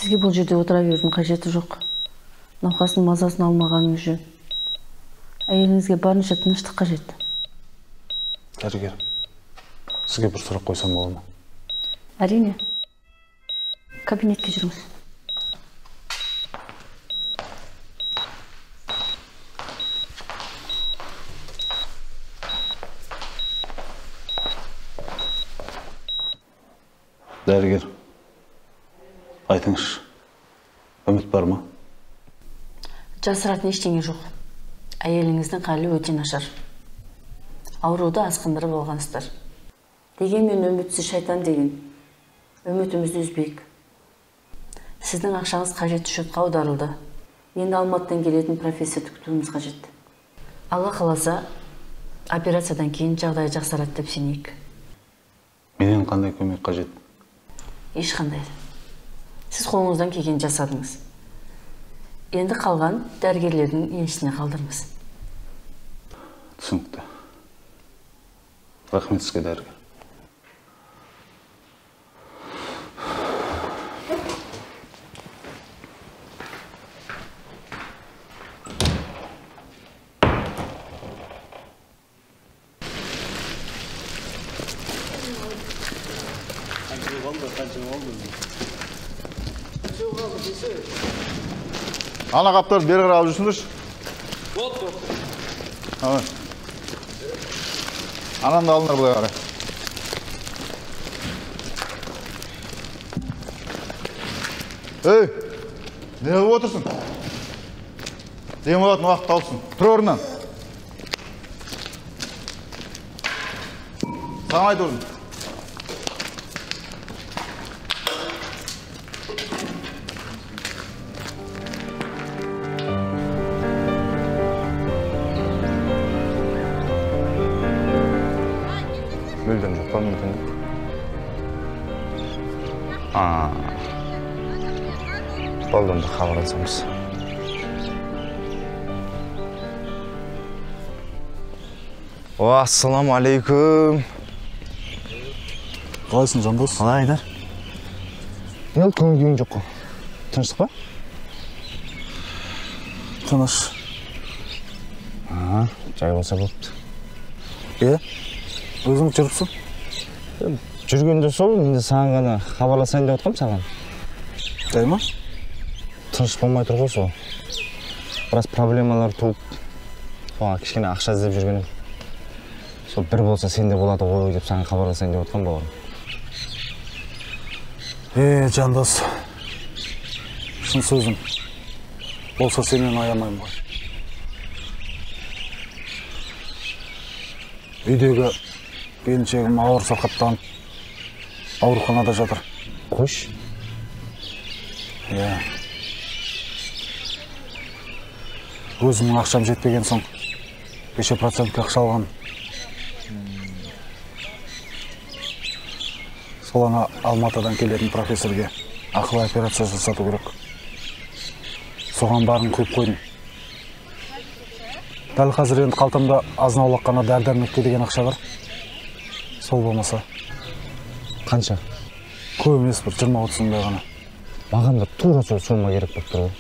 Сізге бұл жерде отыра берудің қажеті жоқ. Науқастың мазасын алмағаныңыз жөн. Әйеліңізге барынша тыныштық қажет. Дәрігер, сізге бір сұрақ қойсам болады ма? Әрине. Кабинетке жүріңіз. Дәрігер, айтыңызшы, үміт бар ма? Жасыратын ештеңе жоқ. Әйеліңіздің халі өте нашар. Ауруды асқындырып алғансыздар. Дегенмен үмітсіз шайтан деген. Үмітімізді үзбейік. Сіздің ақшаңыз қажетті шотқа аударылды. Енді Алматыдан келетін профессорды күтуіміз қажет. Алла қаласа, операциядан кейін жағдай жақсарады деп сенейік. Менен қандай көмек қажет? Ешқандай. Сіз қолыңыздан келген жасадыңыз. Енді қалған дәрігерлердің еншісіне қалдырыңыз. Түсінікті. Рахмет сізге, дәрігер. Ана қаптарды бері қарай алып жүрсіңдерші. Ананы алыңдар былай қарай. Ей, не қылып отырсың? Дем алатын уақыт таусың. Тұр орнынан. Саған айтып отырмын. Мүлдем жоқ па мүмкіндік? Болды, онда хабарласамыз. Ассаламу алейкум. Қалайсың, Жандос? Қалай, Айдар? Ел көңіл жоқ қой. Тыныштық па? Тыныш. Жай болса болыпты. Өзің жүріпсің? Жүргенде сол, енді саған ғана хабарласайын деп отқам саған. Жай ма? Тыныш болмай тұр ғой сол. Біраз проблемалар туып, соған кішкене ақша іздеп жүргенім. Сол бір болса сенде болады ғой деп саған хабарласайын деп отқам бауырым. Жандос, шын сөзім. Болса сенен аямайым ғой. Үйдегі келіншегім ауыр сырқаттанып, ауруханада жатыр. Қош? Өзімнің ақшам жетпеген соң, 5% ақша алған. Сол ана Алматыдан келетін профессорге ақылы операция жасату керек. Соған барын құйып қойдым. Дәл қазір енді қалтамда азын-аулақ қана дәрі-дәрмекке деген ақша бар. Сол болмаса. Қанша? Көп емес, бір 20-30 мыңдай ғана. Маған да тура сол сома керек болып тұр ғой.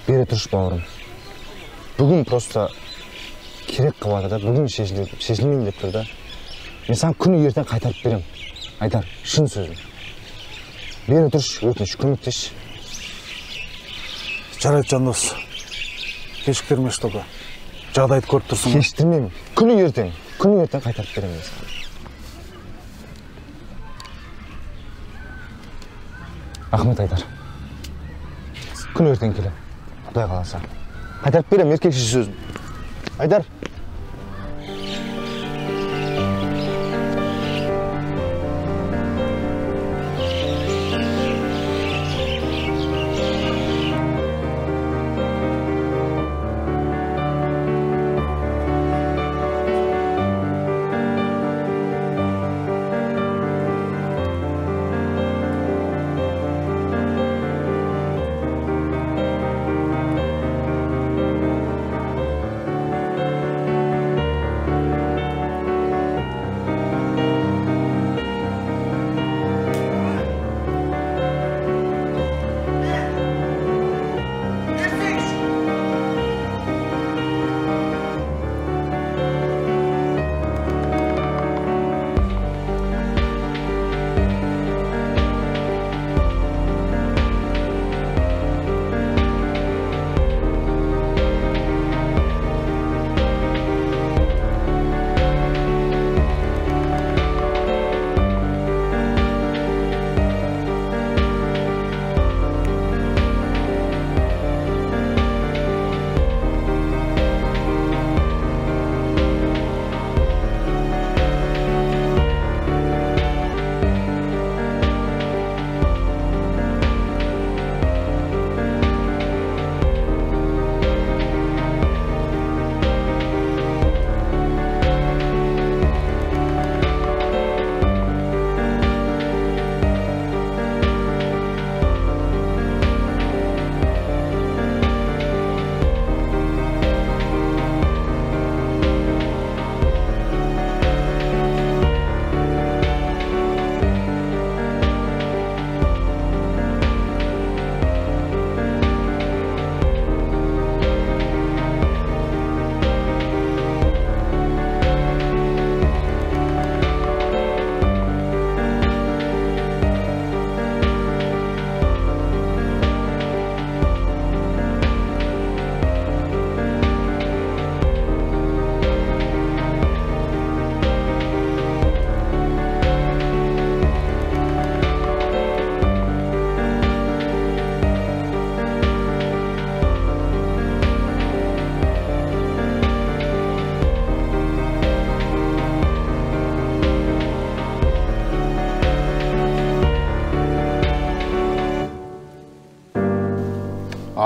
Бере тұршы бауырым. Бүгін просто керек қылады да, бүгін шешілмейін деп тұр да. Мен саған күні ертең қайтарып берем. Айдар, шын сөзім. Бере тұршы, өтініш, көмектесші. Жарайды, Жандос. Кешіктірмеші тоқа. Жағдайды көріп тұрсың. Кешіктірмеймін. Күні ертең қайтарып берем мен саған. Рахмет, Айдар. Күні ертең келем. Құдай қаласа. Қайтарып берем, еркекші сөзім. Айдар.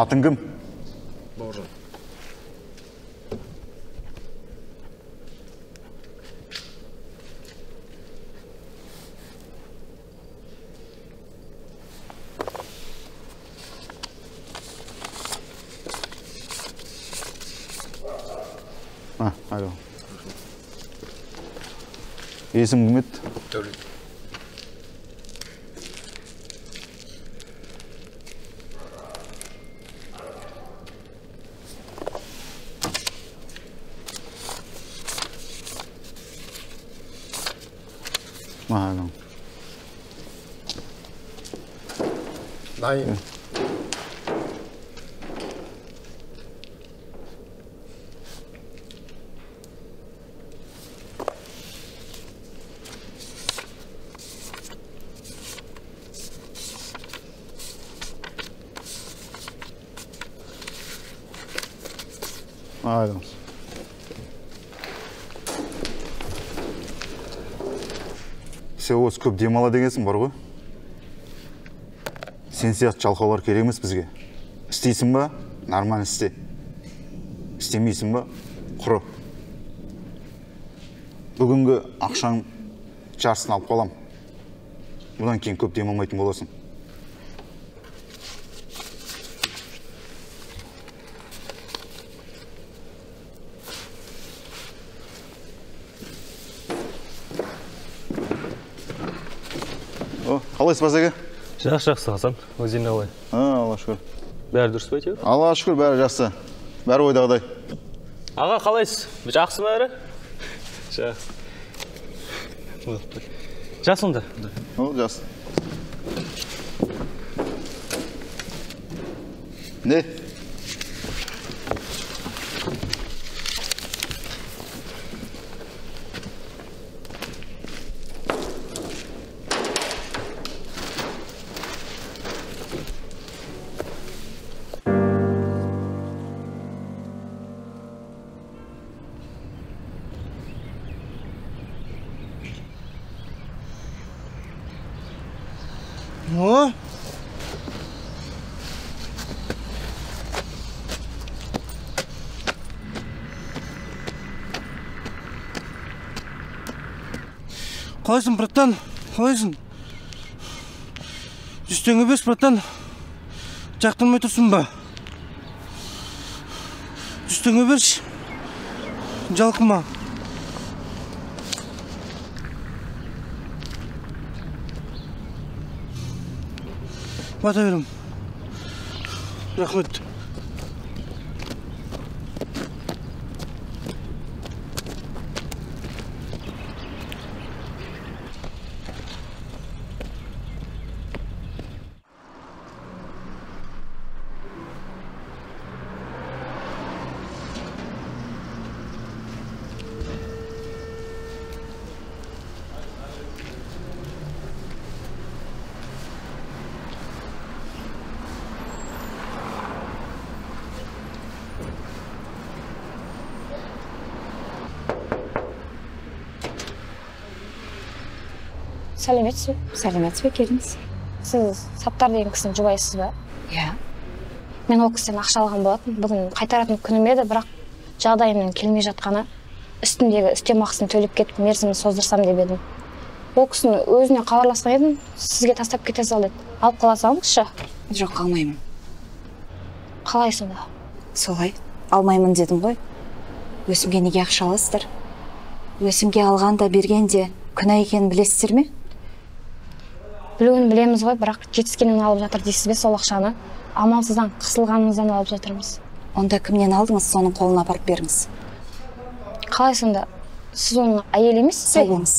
Атың кім? Бауыржан. Алло. Есім кім еді? Дәулет. Алло. Дайын. Алло. Сен осы көп демала дегенсің бар ғой? Сен сияқты жалқаулар керек емес бізге. Істейсің ба? Нормально істе. Істемейсің ба? Құры. Бүгінгі ақшаң жарысын алып қалам. Бұдан кейін көп демалмайтын боласың. Қалайсыз базеге? Жақсы Хасан, өзің қалай? Алла шүкір. Бәрі дұрыс па әйтеуір? Алла шүкір, бәрі жақсы. Бәрі ойдағыдай. Аға, қалайсыз? Жақсы бәрі? Жақсы. Жасыңда? Жақсы. Не? О? Қалайсың, братан? Қалайсың? 100 теңге берші, братан. Жақтырмай тұрсың ба? 100 теңге берші. Жалқыма. Бата берем. Рахмет. Сәлеметсіз бе? Сәлеметсіз бе, келіңіз. Сіз Саттар деген кісіні жұбайсыз ба? Иә. Мен ол кісіден ақша алған болатын. Бүгін қайтаратын күнім еді, бірақ жағдайымның келмей жатқаны үстімдегі үстемақысын төлеп кетіп, мерзімін создырсам деп едім. Ол кісіні өзіне хабарласқан едім, сізге тастап кете сал деді. Алып қала салыңызшы. Жоқ, алмаймын. Қалай сонда? Солай. Алмаймын дедім ғой. Өсімге неге ақша аласыздар? Өсімге алған да берген де күнә екенін білесіздер ме? Білуін білеміз ғой, бірақ жетіскеннен алып жатыр дейсіз бе сол ақшаны? Амалсыздан, қысылғанымыздан алып жатырмыз. Онда кімнен алдыңыз, соның қолына апарып беріңіз. Қалай сонда? Сіз оның әйелі емессіз бе? Салыңыз.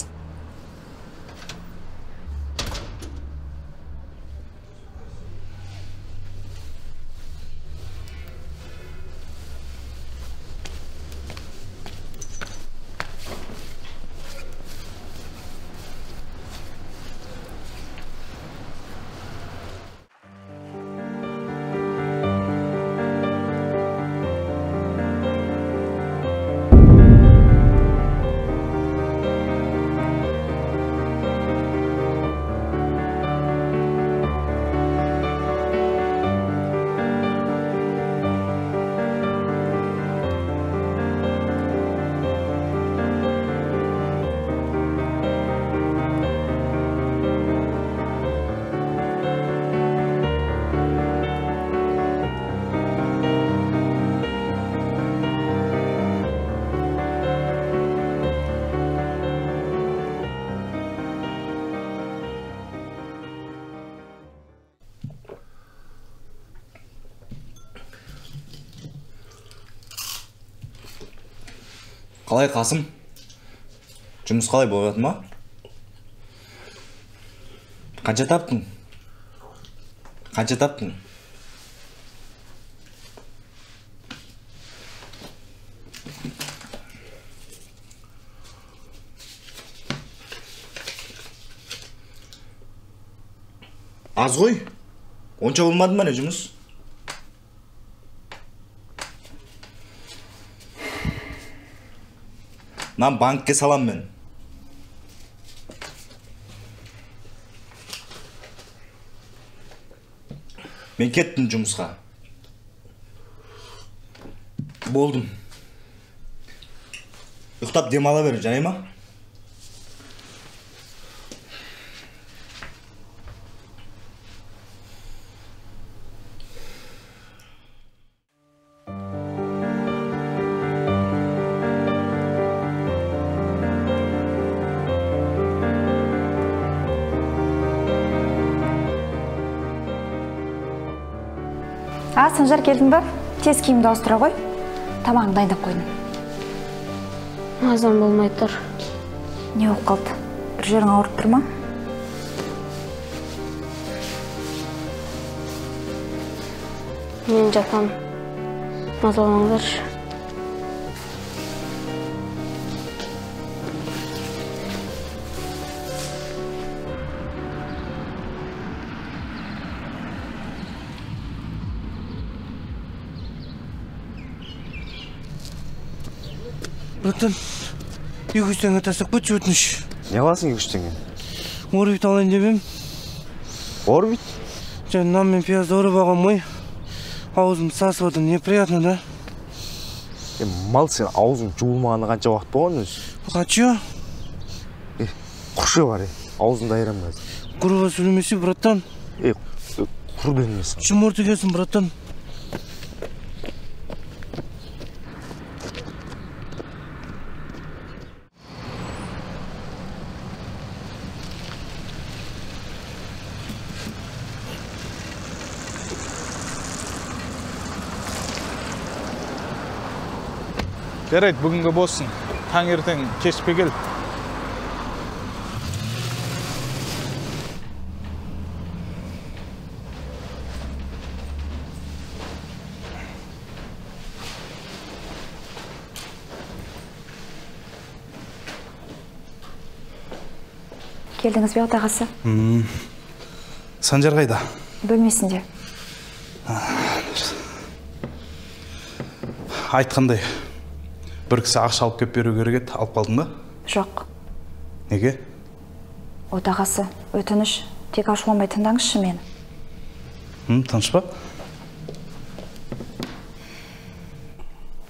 Қалай Қасым? Жұмыс қалай болып жатыр ма? Қанша таптың? Az ғой. Онша болмады ма не жұмыс? Мен банкке салам мен. Мен кеттім жұмысқа. Болдым. Ұйықтап демала бер, жарай ма? Санжар келдің ба? Тез киімді ауыстыра ғой. Тамағын дайындап қойдым. Азан болмай тұр. Не болып қалды? Bir жерің ауырып тұр ма? Мен жатам. Мазаламаңдаршы. Братан, 200 теңге тастап қойшы өтініш. Не аласың 200 теңге? Орбит алайын деп ем. Орбит? Жаңа нан мен пиязды орып алғам ғой. Аузым сасып отыр, неприятно да. Мал сен аузың жуылмағаны қанша уақыт болған өзі? Қанша? Құршы бар, аузыңды айырам қазір. Құруға сөйлемесе, братан. Құр бермесің. Шымырты келсін, братан. Жарайды, бүгінгі болсын. Таңертең кешпе кел. Келдіңіз бе отағасы? Санжар қайда? Бөлмесінде. Айтқандай, бір кісі ақша алып кеп беру керек еді, алып қалдың ба? Жоқ. Неге? Отағасы, өтініш, тек ашуламай тыңдаңызшы мені. Тыныш па?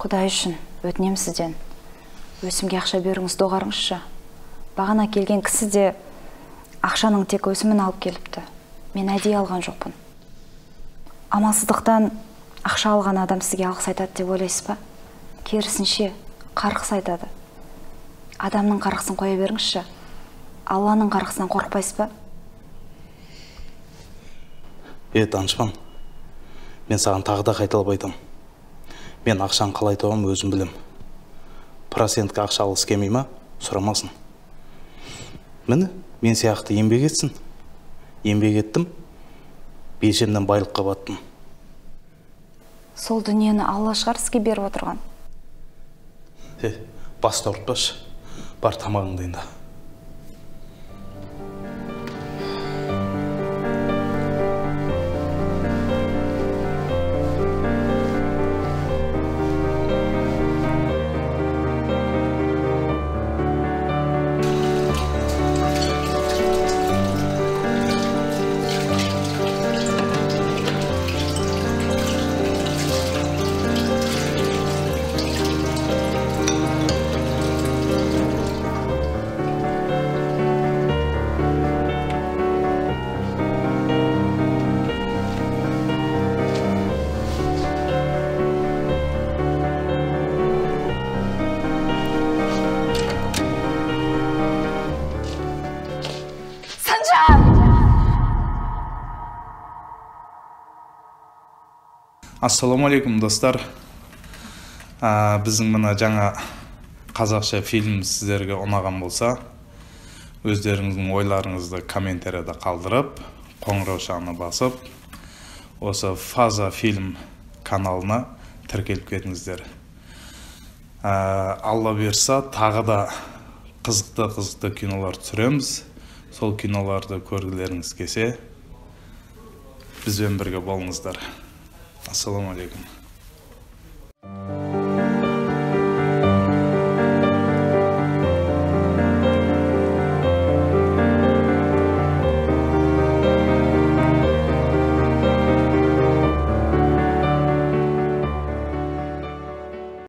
Құдай үшін, өтінем сізден. Өсімге ақша беріңіз, доғарыңызшы. Бағана келген кісі де ақшаның тек өсімін алып келіпті. Мен әдейі алған жоқпын. Амалсыздықтан ақша алған адам сізге алғыс айтады деп ойлайсыз ба? Керісінше, қарғыс айтады. Адамның қарғысын қоя беріңізші. Алланың қарғысынан қорықпайсыз ба? Данышпан, мен саған тағы да қайталап айтам. Мен ақшаны қалай табам өзім білем. Процентке ақша алғысы келмей ма, сұрамасын. Міне, мен сияқты еңбек етсін. Еңбек еттім, белшемнен байлыққа баттым. Сол дүниені Алла шығар сізге беріп отырған. Басты ұртпашы, бар тамағың дайында. Ассаламу алейкум, достар. Біздің мына жаңа қазақша фильм сіздерге ұнаған болса, өздеріңіздің ойларыңызды комментарияда қалдырып, қоңыраушаны басып, осы Фаза фильм каналына тіркеліп кетіңіздер. Алла берса, тағы да қызықты кинолар түсіреміз. Сол киноларды көргілеріңіз келсе, бізбен бірге болыңыздар. Ассаламу алейкум.